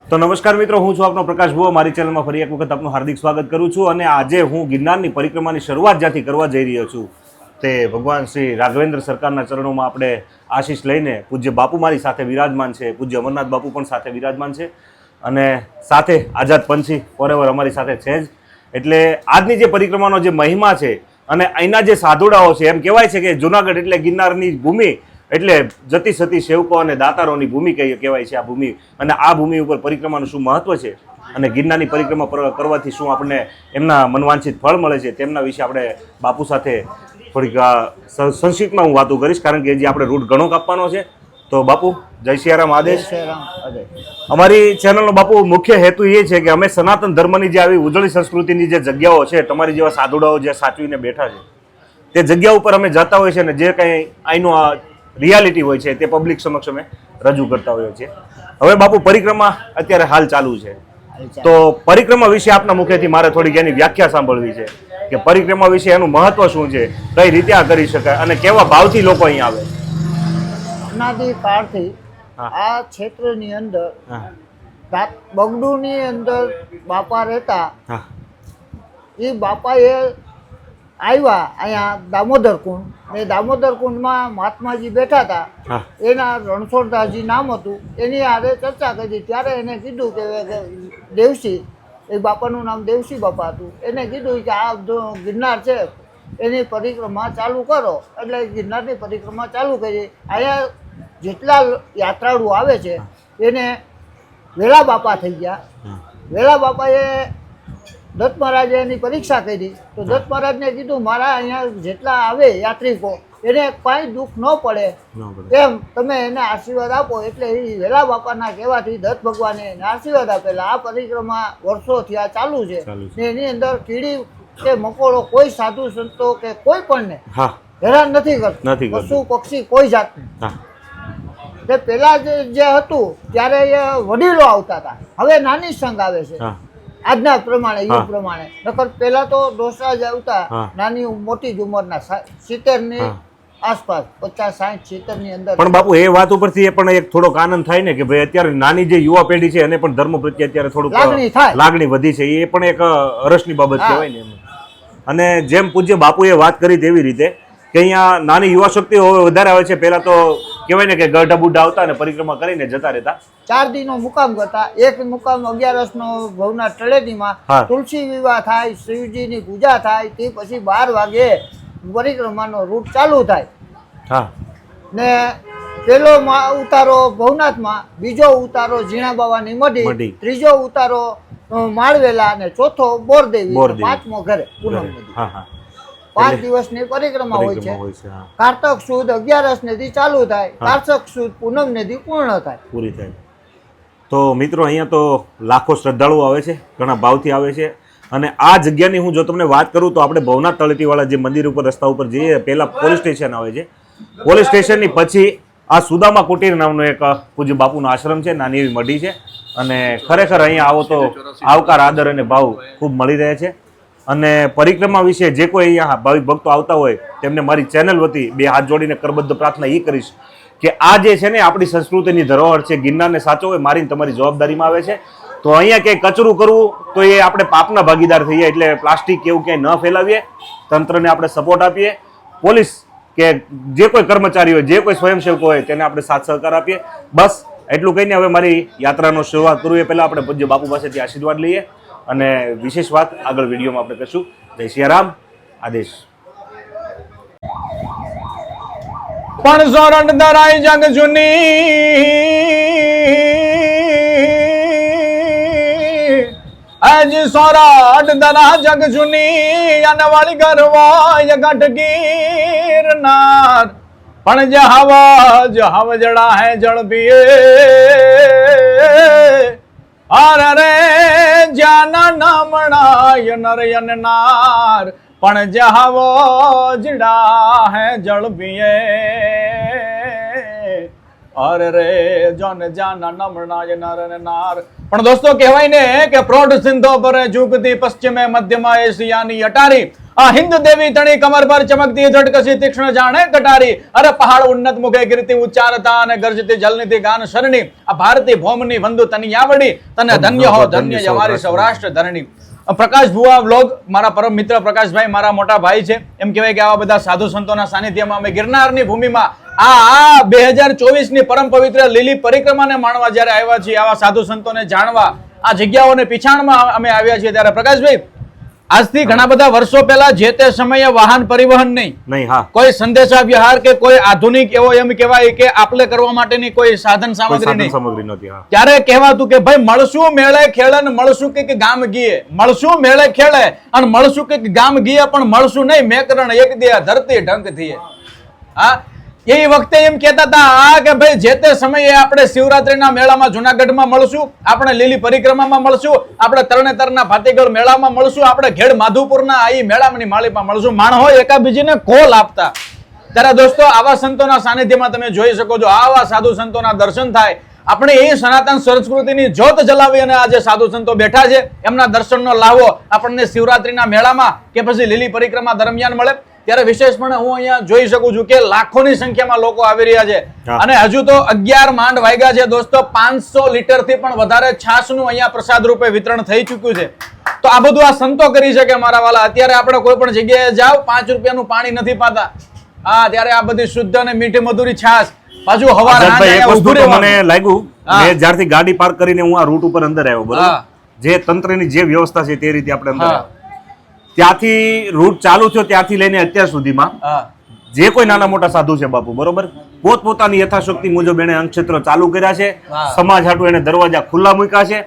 તો નમસ્કાર મિત્રો, હું છું આપનો પ્રકાશ ભુવા। મારી ચેનલમાં ફરી એક વખત આપનું હાર્દિક સ્વાગત કરું છું। અને આજે હું ગિરનારની પરિક્રમાની શરૂઆત જ્યાંથી કરવા જઈ રહ્યો છું તે ભગવાન શ્રી રાઘવેન્દ્ર સરકારના ચરણોમાં આપણે આશીષ લઈને પૂજ્ય બાપુ મારી સાથે વિરાજમાન છે, પૂજ્ય અમરનાથ બાપુ પણ સાથે વિરાજમાન છે અને સાથે આઝાદ પંછી ફોrever અમારી સાથે છે જ। એટલે આજની જે પરિક્રમાનો જે મહિમા છે અને અહીંના જે સાધુડાઓ છે, એમ કહેવાય છે કે જુનાગઢ એટલે ગિરનારની ભૂમિ, એટલે જતી સતી સેવકો અને દાતારોની ભૂમિ કહેવાય છે આ ભૂમિ। અને આ ભૂમિ ઉપર પરિક્રમાનું શું મહત્વ છે અને ગિરનારની પરિક્રમા કરવાથી શું આપણને એમના મનવાંછિત ફળ મળે છે, તેમના વિશે આપણે બાપુ સાથે થોડીક સંક્ષિપ્તમાં હું વાતો કરીશ, કારણ કે હજી આપણે રૂટ ઘણો કાપવાનો છે। તો બાપુ, જય સિયારામ, આદેશ। અમારી ચેનલનો બાપુ મુખ્ય હેતુ એ છે કે અમે સનાતન ધર્મની જે આવી ઉજળી સંસ્કૃતિની જે જગ્યાઓ છે, તમારી જેવા સાધુડાઓ જે સાચવીને બેઠા છે, તે જગ્યા ઉપર અમે જતા હોઈએ છીએ અને જે કંઈ અહીંનું રિયાલિટી હોય છે તે પબ્લિક સમક્ષ અમે રજૂ કરતા હોઈએ છીએ। હવે બાપુ, પરિક્રમા અત્યારે હાલ ચાલુ છે, તો પરિક્રમા વિશે આપના મુખેથી મારે થોડીક એની વ્યાખ્યા સાંભળવી છે કે પરિક્રમા વિશે એનું મહત્વ શું છે, કઈ રીતે આ કરી શકાય અને કેવા ભાવથી લોકો અહીં આવે। અનાદિ કાળથી આ ક્ષેત્રની અંદર બગડુની અંદર બાપા રહેતા, એ બાપાએ આવ્યા અહીંયા દામોદર કુંડ, ને દામોદર કુંડમાં મહાત્માજી બેઠા હતા, એના રણછોડદાસજી નામ હતું, એની હારે ચર્ચા કરી। ત્યારે એને કીધું કે દેવસી, એ બાપાનું નામ દેવસી બાપા હતું, એને કીધું કે આ ગિરનાર છે એની પરિક્રમા ચાલુ કરો। એટલે ગિરનારની પરિક્રમા ચાલુ કરી। અહીંયા જેટલા યાત્રાળુ આવે છે એને વેલા બાપા થઈ ગયા। વેલા બાપાએ દત્ત મહારાજે એની પરીક્ષા કરી, તો દત્ત મહારાજને કીધું મારા અહીંયા જેટલા આવે યાત્રિકો એને કાંઈ દુઃખ ન પડે એમ તમે એને આશીર્વાદ આપો। એટલે એ વેલા બાપાના કહેવાથી દત્ત ભગવાને એને આશીર્વાદ આપેલા। આ પરિક્રમા વર્ષોથી આ ચાલુ છે ને એની અંદર કીડી કે મકોડો કોઈ સાધુ સંતો કે કોઈ પણને હેરાન નથી કરતો, પશુ પક્ષી કોઈ જાતનું। તે પેલા જે હતું ત્યારે એ વડીલો આવતા હતા, હવે નાની સંઘ આવે છે આજના પ્રમાણે, યુગ પ્રમાણે। નકર પેલા તો ડોસા જ આવતા નાની મોટી જ ઉંમરના, 70 ની આસપાસ, 50, 60, 70 ની અંદર। પણ બાપુ, એ વાત ઉપરથી એ પણ એક થોડોક આનંદ થાય ને કે ભાઈ અત્યારે નાની જે યુવા પેઢી છે એને પણ ધર્મ પ્રત્યે અત્યારે થોડુંક લાગણી વધી છે, એ પણ એક હર્ષની બાબત કહેવાય ને। અને જેમ પૂજ્ય બાપુએ વાત કરી તેવી રીતે કે અહીંયા નાની યુવા શક્તિઓ વધારે આવે છે। પહેલા તો કહેવાય ને કે ગઢા બુઢા આવતા ને પરિક્રમા કરીને જતા રહેતા, 4 દિનનો મુકામ કરતા। એક મુકામ 11નો ભવના તળેટીમાં તુલસી વિવાહ થાય, શિવજીની પૂજા થાય, તે પછી 12 વાગે પરિક્રમાનો રૂટ ચાલુ થાય। ને પેલો ઉતારો ભવનાથમાં, બીજો ઉતારો ઝીણા બાવાની મઢી, ત્રીજો ઉતારો માળવેલા અને ચોથો બોરદેવી, 5મો ઘરે પૂનમ નદી। 5 દિવસની પરિક્રમા હોય છે। કારતક સુદ 11 નદી ચાલુ થાય, કારતક સુદ પૂનમ નદી પૂર્ણ થાય, પૂરી થાય। તો મિત્રો, અહીંયા તો લાખો શ્રદ્ધાળુઓ આવે છે, ઘણા ભાવથી આવે છે। અને આ જગ્યાની હું જો તમને વાત કરું તો આપણે ભવનાથ તળેટીવાળા જે મંદિર ઉપર રસ્તા ઉપર જઈએ, પહેલા પોલીસ સ્ટેશન આવે છે, પોલીસ સ્ટેશનની પછી આ સુદામા કુટીર નામનો એક પૂજ્ય બાપુનો આશ્રમ છે, નાની એવી મઢી છે। અને ખરેખર અહીંયા આવો તો આવકાર, આદર અને ભાવ ખૂબ મળી રહે છે। અને પરિક્રમા વિશે જે કોઈ અહીંયા ભાવિક ભક્તો આવતા હોય તેમને મારી ચેનલ વતી 2 હાથ જોડીને કરબદ્ધ પ્રાર્થના એ કરીશ કે આ જે છે ને આપણી સંસ્કૃતિની ધરોહર છે, ગિરનારને સાચવવી મારી તમારી જવાબદારીમાં આવે છે। તો અહીંયા ક્યાંય કચરું કરવું તો એ આપણે પાપના ભાગીદાર થઈએ, એટલે પ્લાસ્ટિક એવું ક્યાંય ન ફેલાવીએ, તંત્રને આપણે સપોર્ટ આપીએ, પોલીસ કે જે કોઈ કર્મચારી હોય, જે કોઈ સ્વયંસેવકો હોય તેને આપણે સાથ સહકાર આપીએ। બસ એટલું કહીને હવે મારી યાત્રાનો શરૂઆત કરું એ પહેલાં આપણે પૂજ્ય બાપુ પાસેથી આશીર્વાદ લઈએ અને વિશેષ વાત આગળ વિડીયોમાં આપણે કરીશું। જય સિયારામ, આદેશ। પણ સોરઠ ધરાઈ જગ જુની, આજ સોરઠ ધરા જગ જુની, અને વાળી ગરવાય ગઢ ગિરનાર। પણ જહાવ જડા હે જળ પીએ, અર રે જાના નામણાય નરયન નાર। પણ જહાવો જડા હે જળ પીએ, અરે રે જન જાના નમણાય નર ને નાર. પણ દોસ્તો કહેવાય ને કે પ્રૌઢ સિંધો પર ઝૂકતી પશ્ચિમે મધ્યમાં એશિયાની અટારી. આ હિન્દ દેવી તણી કમર પર ચમકતી ઝટકસી તીક્ષ્ણ જાણે કટારી. અરે પહાડ ઉન્નત મુખે કીર્તિ ઉચ્ચારતા અને ગર્જતી જલનિધિ ગાન શરણી. આ ભારતી ભૌમની વંદુ તની આવડી. તને ધન્ય હો ધન્ય અમારી સૌરાષ્ટ્ર ધરણી. પ્રકાશ ભુવા વ્લોગ, મારા પરમ મિત્ર પ્રકાશભાઈ મારા મોટા ભાઈ છે. એમ કહેવાય કે આવા બધા સાધુ સંતોના સાનિધ્યમાં અમે ગિરનારની ભૂમિમાં આ 2024 ની પરમ પવિત્ર લીલી પરિક્રમાને માણવા જ્યારે આવ્યા છીએ, આવા સાધુ સંતોને જાણવા, આ જગ્યાઓને પીછાણમાં અમે આવ્યા છીએ, ત્યારે પ્રકાશભાઈ આજથી ઘણા બધા વર્ષો પહેલા જે તે સમયે વાહન પરિવહન નહીં, કોઈ સંદેશા વ્યવહાર કે કોઈ આધુનિક એવો એમ કહેવાય કે આપલે કરવા માટેની કોઈ સાધન સામગ્રી નહીં. ત્યારે કહેવાતું કે ભાઈ મળશું મેળે ખેડે ને મળશું કે ગામ ગીએ, મળશું મેળે ખેડે અને મળશું કે ગામ ગીએ, પણ મળશું નહીં મેકરણ એક દે ધરતી ઢંક થઈએ. હા, એ વખતે એમ કહેતા હતા કે ભાઈ જે તે સમયે આપણે શિવરાત્રીના મેળામાં જુનાગઢમાં મળશું, આપણે લીલી પરિક્રમામાં મળશું, આપણે તરણેતરના ભાતીગળ મેળામાં મળશું, આપણે ઘેડ માધુપુરના આ મેળાની માળીમાં મળશું. માણસો એકાબીજીને કોલ આપતા. ત્યારે દોસ્તો આવા સંતોના સાનિધ્યમાં તમે જોઈ શકો છો, આવા સાધુ સંતોના દર્શન થાય. આપણે એ સનાતન સંસ્કૃતિની જ્યોત જલાવી અને આજે સાધુ સંતો બેઠા છે, એમના દર્શનનો લાવો આપણને શિવરાત્રીના મેળામાં કે પછી લીલી પરિક્રમા દરમિયાન મળે. ત્યારે વિશેષપણે હું અહીંયા જોઈ શકું છું કે લાખોની સંખ્યામાં લોકો આવી રહ્યા છે. અને હજુ તો 11 માંડ વાગ્યા છે દોસ્તો. 500 લીટરથી પણ વધારે છાશનું અહીંયા પ્રસાદ રૂપે વિતરણ થઈ ચૂક્યું છે. તો આ બધું આ સંતો કરી શકે મારા વાલા. અત્યારે આપણે કોઈ પણ જગ્યાએ જાવ 5 રૂપિયાનું પાણી નથી પાતા. હા, ત્યારે આ બધી શુદ્ધ અને મીઠી મધુરી છાશ પાછું હવાર મને લાગ્યું મેં જ્યારથી ગાડી પાર્ક કરીને હું આ રૂટ ઉપર અંદર આવ્યો, બરોબર, જે તંત્રની જે વ્યવસ્થા છે તે રીતે આપણે અંદર ત્યાંથી રૂટ ચાલુ થયો ત્યારથી લઈને અત્યાર સુધીમાં જે કોઈ નાના મોટા સાધુ છે બાપુ, બરોબર, પોતપોતાની યથાશક્તિ મુજબ એને અંગક્ષેત્રો ચાલુ કર્યા છે. સમાજ હાટુ એને દરવાજા ખુલ્લા મૂક્યા છે.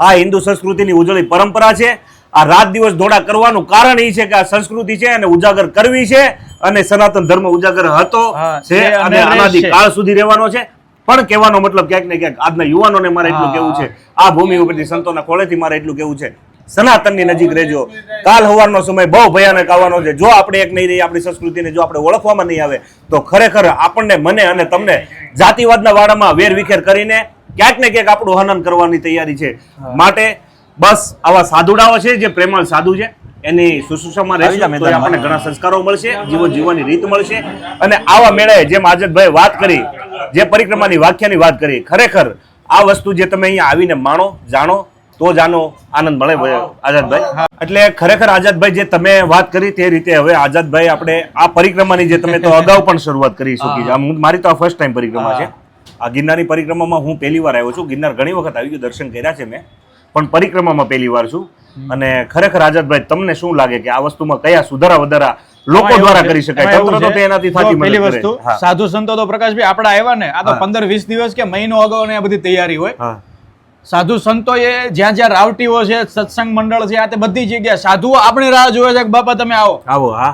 આ હિન્દુ સંસ્કૃતિની ઉજળી પરંપરા છે. આ રાત દિવસ દોડા કરવાનું કારણ એ છે કે આ સંસ્કૃતિ છે એને ઉજાગર કરવી છે અને સનાતન ધર્મ ઉજાગર હતો છે અને અનાદિ કાળ સુધી રહેવાનો છે. પણ કહેવાનો મતલબ ક્યાંક ને ક્યાંક આજના યુવાનોને મારે એટલું કેવું છે, આ ભૂમિ ઉપરથી સંતોના ખોળેથી મારે એટલું કેવું છે, સનાતનની નજીક રહેજો. કાલ સવારનો સમય બહુ ભયાનક આવવાનો છે. જો આપણે એક નહીં રહી આપણી સંસ્કૃતિને જો આપણે ઓળખવામાં નહીં આવે તો ખરેખર આપણને, મને અને તમને જાતિવાદના વાડામાં વેર વિખેર કરીને ક્યાંક ને ક્યાંક આપણું હનન કરવાની તૈયારી છે. માટે બસ આવા સાધુડાઓ છે જે પ્રેમાળ સાધુ છે, એની શુશ્રૂષામાં રહેશું તો આપણને ઘણા સંસ્કારો મળશે, જીવન જીવવાની રીત મળશે. અને આવા મેળાએ જેમ આઝાદભાઈ વાત કરી, જે પરિક્રમાની વાક્યની વાત કરી, ખરેખર આ વસ્તુ જે તમે અહીંયા આવીને માણો, જાણો તો જ આનો આનંદ મળે આઝાદભાઈ. એટલે ખરેખર આઝાદભાઈ જે તમે વાત કરી તે રીતે હવે આઝાદભાઈ આપણે આ પરિક્રમાની જે તમે તો અગાઉ પણ શરૂઆત કરી શકી, મારી તો આ ફર્સ્ટ ટાઈમ પરિક્રમા છે. આ ગિરનારની પરિક્રમામાં હું પહેલી વાર આવ્યો છું. ગિરનાર ઘણી વખત આવી ગયું, દર્શન કર્યા છે મેં, પણ પરિક્રમામાં પહેલી વાર છું. અને ખરેખર આઝાદભાઈ તમને શું લાગે કે આ વસ્તુમાં કયા સુધારા વધારા લોકો દ્વારા કરી શકાય? તંત્ર તો એનાથી થતી પહેલી વસ્તુ, સાધુ સંતો તો પ્રકાશભાઈ આપડા આવ્યા ને, આ તો 15-20 દિવસ કે મહિનો અગાઉ ને આ બધી તૈયારી હોય. સાધુ સંતો એ જ્યાં જ્યાં રાવટીઓ છે, સત્સંગ મંડળ છે, આ તે બધી જગ્યાએ સાધુઓ આપણે રાહ જોવે છે કે બાપા તમે આવો,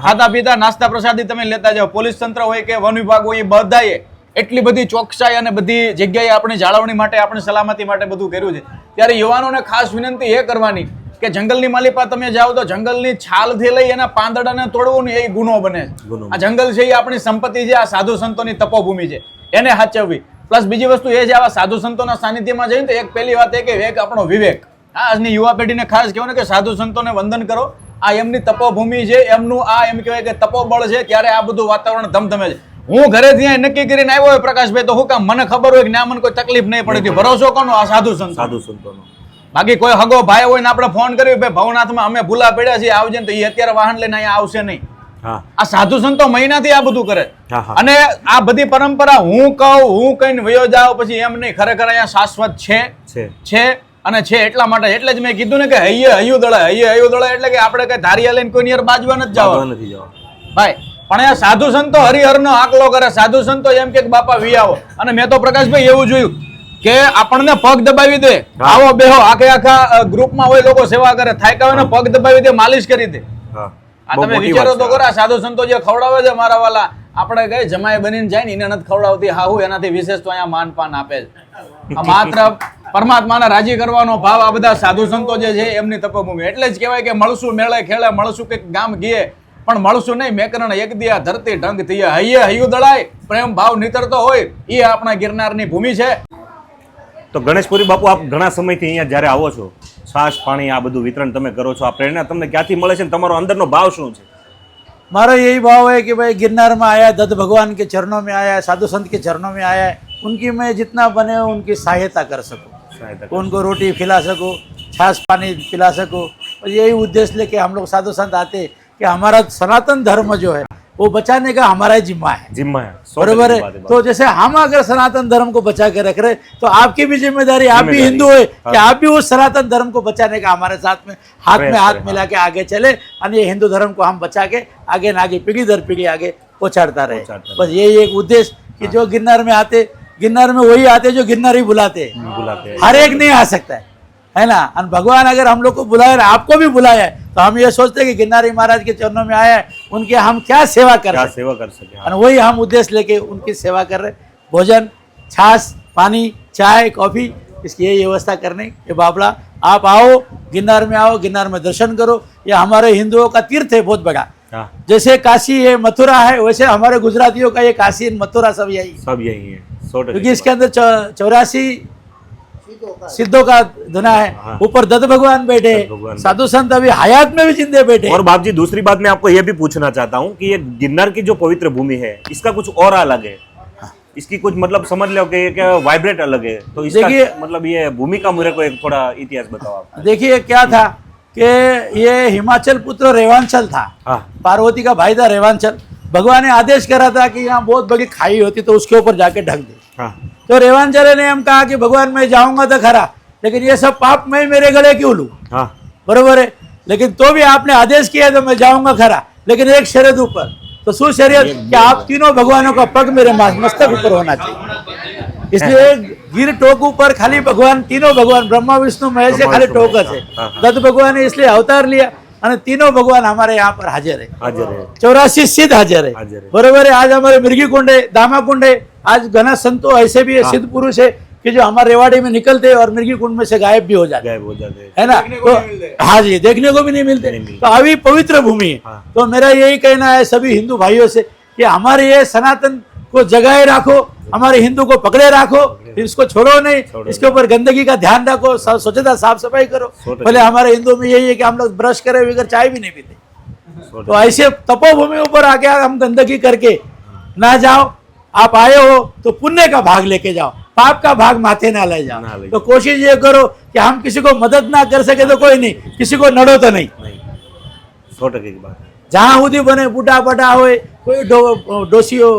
ખાતા પીતા નાસ્તા પ્રસાદી તમે લેતા જાઓ. પોલીસ તંત્ર હોય કે વન વિભાગ હોય, બધાએ એટલી બધી ચોકસાઈ અને બધી જગ્યાએ આપણી જાળવણી માટે, આપણી સલામતી માટે બધું કર્યું છે. ત્યારે યુવાનોને ખાસ વિનંતી એ કરવાની કે જંગલની માલિપા તમે જાઓ તો જંગલની છાલથી લઈ એના પાંદડાને તોડવું ને એ ગુનો બને છે. આ જંગલ છે એ આપણી સંપત્તિ છે, આ સાધુ સંતોની તપોભૂમિ છે, એને સાચવવી. પ્લસ બીજી વસ્તુ એ છે, આવા સાધુ સંતોના સાનિધ્યમાં જઈને તો એક પહેલી વાત એ કે એક આપણો વિવેક. આજની યુવા પેઢીને ખાસ કહેવું ને કે સાધુ સંતોને વંદન કરો. આ એમની તપોભૂમિ છે, એમનું આ એમ કહેવાય કે તપોબળ છે, ત્યારે આ બધું વાતાવરણ ધમધમે છે. હું ઘરે ત્યાં નક્કી કરીને આવ્યો હોય પ્રકાશભાઈ, તો હું કામ મને ખબર હોય કે ના મને કોઈ તકલીફ નહીં પડે. ભરોસો કોનો? આ સાધુ સંતોનો. બાકી કોઈ હગો ભાઈ હોય ને આપણે ફોન કર્યો ભાઈ ભવનાથમાં અમે ભૂલા પડ્યા છીએ આવજે, તો એ અત્યારે વાહન લઈને અહીંયા આવશે નહીં. આ સાધુ સંતો મહિનાથી આ બધું કરે. અને આ બધી પરંપરા હું કહું, હું કહીને વયો જાવ પછી એમ નહીં, ખરેખર અહીંયા શાશ્વત છે અને છે. એટલા માટે એટલે જ મેં કીધું ને કે હૈયું દળાય એટલે કે આપણે કઈ ધારિયા લઈને કોઈ નિયર બાજવા નથી જવા ભાઈ. પણ આ સાધુ સંતો હરિહરનો આકલો કરે. સાધુ સંતો એમ કે બાપા વી આવો. અને મેં તો પ્રકાશભાઈ એવું જોયું કે આપણને પગ દબાવી દે, આવો બેહો, આખા ગ્રુપમાં હોય લોકો સેવા કરે, થાક્યા હોય ને પગ દબાવી દે, માલિશ કરી દે. આ તમે વિચારો તો કરો, સાધુ સંતો જે ખવડાવે છે મારા વાલા, આપણે કઈ જમાઈ બનીને જાય ને એને નથી ખવડાવતી હાહુ, એનાથી વિશેષ તો અહીંયા માનપાન આપે છે. માત્ર પરમાત્માને રાજી કરવાનો ભાવ આ બધા સાધુ સંતો જે છે એમની તપોભૂમિ. એટલે જ કહેવાય કે મળશું મેળે ખેડે, મળશું કે ગામ ગીએ, પણ મળશું નહીં મેકરણ એક દિયા ધરતી ઢંગ થઈએ. હૈયું દળાય પ્રેમ ભાવ નીતરતો હોય એ આપણા ગિરનારની ભૂમિ છે. તો ગણેશપુરી બાપુ, આપ ઘણા સમયથી અહીંયા જ્યારે આવો છો, છાશ પાણી આ બધું વિતરણ તમે કરો છો, આ પ્રેરણા તમને ક્યાંથી મળે છે અને તમારો અંદરનો ભાવ શું છે? हमारा यही भाव है कि भाई गिरनार में आया, दत्त भगवान के चरणों में आया है, साधु संत के चरणों में आया है, उनकी मैं जितना बने उनकी सहायता कर सकूं, उनको रोटी खिला सकूं, छाछ पानी पिला सकूं. और यही उद्देश्य लेके हम लोग साधु संत आते कि हमारा सनातन धर्म जो है वो बचाने का हमारा ही जिम्मा है. जिम्मा है, बरोबर है. तो जैसे हम अगर सनातन धर्म को बचा के रख रहे तो आपकी भी जिम्मेदारी, आप भी हिंदू है कि आप भी उस सनातन धर्म को बचाने का हमारे साथ में हाथ मिला के आगे चले और ये हिंदू धर्म को हम बचा के आगे ना आगे पीढ़ी दर पीढ़ी आगे पहुंचाता रहे. बस यही एक उद्देश्य कि जो गिरनार में आते, गिरनार में वही आते जो गिरनारी बुलाते हैं. हर एक नहीं आ सकता है ना. और भगवान अगर हम लोग को बुलाया, आपको भी बुलाया है, तो हम ये सोचते हैं कि गिरनारी महाराज के चरणों में आया है, उनके हम क्या सेवा कर सके. और वही हम उद्देश्य लेके उनकी सेवा कर रहे. भोजन, छाछ, पानी, चाय, कॉफी, इसकी यही व्यवस्था करने के बाबला आप आओ, गिरनार में आओ, गिरनार में दर्शन करो. ये हमारे हिंदुओं का तीर्थ है बहुत बड़ा. जैसे काशी है, मथुरा है, वैसे हमारे गुजरातियों का ये काशी मथुरा सब यही है. क्योंकि इसके अंदर 84 सिद्धों का धुना है. ऊपर दत्त भगवान बैठे, साधु संत अभी हयात में भी जिंदे बैठे. और बाप जी, दूसरी बात मैं आपको यह भी पूछना चाहता हूँ कि ये गिरनार की जो पवित्र भूमि है, इसका कुछ और अलग है. इसकी कुछ मतलब समझ लो कि ये क्या वाइब्रेट अलग है. तो इसका मतलब ये भूमि का मेरे को एक थोड़ा इतिहास बताओ आप. देखिए क्या था कि ये हिमाचल पुत्र रेवांचल था. पार्वती का भाई था रेवांचल. भगवान ने आदेश करा था कि यहाँ बहुत बड़ी खाई होती तो उसके ऊपर जाके ढक दे. तो रेवांचल ने हम कहा कि भगवान मैं जाऊंगा तो खरा, लेकिन ये सब पाप मैं मेरे गले क्यों लूं. बरोबर है. लेकिन तो भी आपने आदेश किया तो मैं जाऊंगा खरा, लेकिन एक शर्त ऊपर. तो सु शर्त कि आप तीनों भगवानों का पग मेरे मस्तक ऊपर होना चाहिए. इसलिए गिर टोक ऊपर खाली भगवान, तीनों भगवान ब्रह्मा विष्णु महेश से खाली टोक है. दत्त भगवान ने इसलिए अवतार लिया और तीनों भगवान हमारे यहाँ पर हाजिर है. 84 सिद्ध हाजिर है. बरोबर है. आज हमारे मिर्गी कुंड है, दामा कुंड है. आज घना संतो ऐसे भी है, सिद्ध पुरुष है कि जो हमारे रेवाड़ी में निकलते और मिर्गी कुंड में से गायब भी हो जाते है ना. तो हाँ जी, देखने को भी नहीं मिलते. तो अभी पवित्र भूमि है. तो मेरा यही कहना है सभी हिंदू भाइयों से कि हमारे ये सनातन को जगाए रखो, हमारे हिंदू को पकड़े रखो, इसको छोड़ो नहीं. इसके ऊपर गंदगी का ध्यान रखो, स्वच्छता साफ सफाई करो. भले हमारे हिंदू में यही है कि हम लोग ब्रश करे बगैर चाय भी नहीं पीते. तो ऐसे तपोभूमि ऊपर आके हम गंदगी करके ना जाओ. आप आए हो तो पुण्य का भाग लेके जाओ, पाप का भाग माथे ना ले जाओ. तो कोशिश ये करो कि हम किसी को मदद ना कर सके तो कोई नहीं, किसी को नड़ो तो नहीं. 100% की बात. जहाँ हुदी बने बूढ़ा बड़ा होए, कोई डोसियो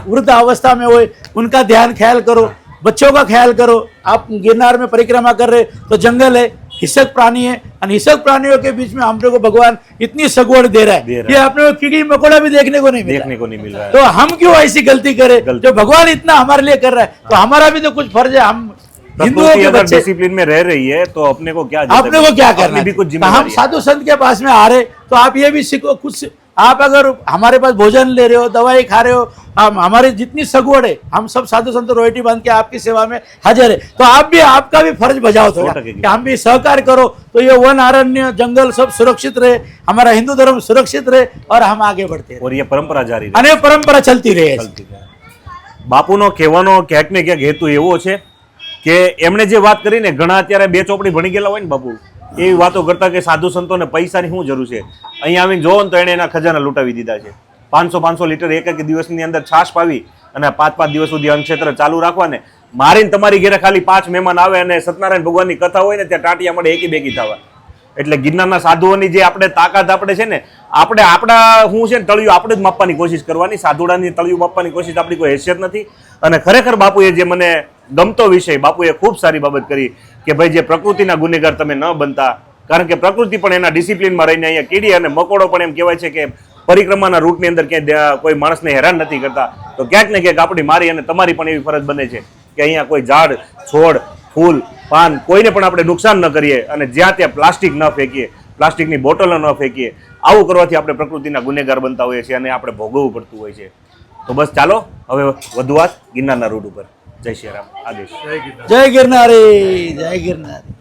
वृद्ध अवस्था में होए, उनका ध्यान ख्याल करो. बच्चों का ख्याल करो. आप गिरनार में परिक्रमा कर रहे तो जंगल है, हिंसक प्राणी है, और हिंसक प्राणियों के बीच में हम लोग को भगवान इतनी सगवड़ दे रहा है. ये आपने कीड़ी मकोड़ा भी देखने को नहीं मिल रहा है. तो हम क्यों ऐसी गलती करें जो भगवान इतना हमारे लिए कर रहा है. तो हमारा भी तो कुछ फर्ज है. हम हिंदुओं के बच्चे डिसिप्लिन में रह रही है तो अपने को क्या करना भी कुछ. हम साधु संत के पास में आ रहे तो आप ये भी सीखो कुछ. आप अगर हमारे पास भोजन ले रहे हो, दवाई खा रहे हो, हमारी जितनी सगवड़ है, हम सब साधु संत रोटी बांध के आपकी सेवा में हाजिर है. तो आप भी आपका भी फर्ज बजाओ थोड़ा कि हम भी सहकार करो तो ये वन अरण्य जंगल सब सुरक्षित रहे, हमारा हिंदू धर्म सुरक्षित रहे और हम आगे बढ़ते रहे. और ये परंपरा जारी रहे. અને પરંપરા ચલતી રહે. બાપુનો કહેવાનો ક્યાંક ને ક્યાંક હેતુ એવો છે કે એમણે જે વાત કરી ને, ઘણા અત્યારે 2 ચોપડી ભણી ગયેલા હોય ને બાપુ, એવી વાતો કરતા કે સાધુ સંતોને પૈસાની શું જરૂર છે. અહીંયા આવીને જોવો ને તો એને એના ખજાના લૂંટાવી દીધા છે. 500 લીટર એક દિવસની અંદર છાશ પાવી અને 5 દિવસ સુધી અન્નક્ષેત્ર ચાલુ રાખવાને, મારીને તમારી ઘરે ખાલી 5 મહેમાન આવે અને સત્યનારાયણ ભગવાનની કથા હોય ને ત્યાં ટાટિયા મળે એકી બેકી થવા. એટલે ગિરનારના સાધુઓની જે આપણે તાકાત આપણે છે ને, આપણે આપણા શું છે ને તળિયું આપણે જ માપવાની કોશિશ કરવાની. સાધુડાની તળિયું માપવાની કોશિશ આપણી કોઈ હેસિયત નથી. અને ખરેખર બાપુએ જે મને ગમતો વિષય, બાપુએ ખૂબ સારી બાબત કરી કે ભાઈ જે પ્રકૃતિના ગુનેગાર તમે ન બનતા. કારણ કે પ્રકૃતિ પણ એના ડિસિપ્લિનમાં રહીને અહીંયા કીડી અને મકોડો પણ એમ કહેવાય છે કે પરિક્રમાના રૂટની અંદર ક્યાંય કોઈ માણસને હેરાન નથી કરતા. તો ક્યાંક ને ક્યાંક આપણી મારી અને તમારી પણ એવી ફરજ બને છે કે અહીંયા કોઈ ઝાડ, છોડ, ફૂલ, પાન કોઈને પણ આપણે નુકસાન ન કરીએ અને જ્યાં ત્યાં પ્લાસ્ટિક ન ફેંકીએ, પ્લાસ્ટિકની બોટલો ન ફેંકીએ. આવું કરવાથી આપણે પ્રકૃતિના ગુનેગાર બનતા હોઈએ છીએ અને આપણે ભોગવવું પડતું હોય છે. તો બસ ચાલો હવે વધુ વાત ગિરનારના રૂટ ઉપર. જય શ્રી રામ. આદેશ. જય ગિરનારી, જય ગિરનારી.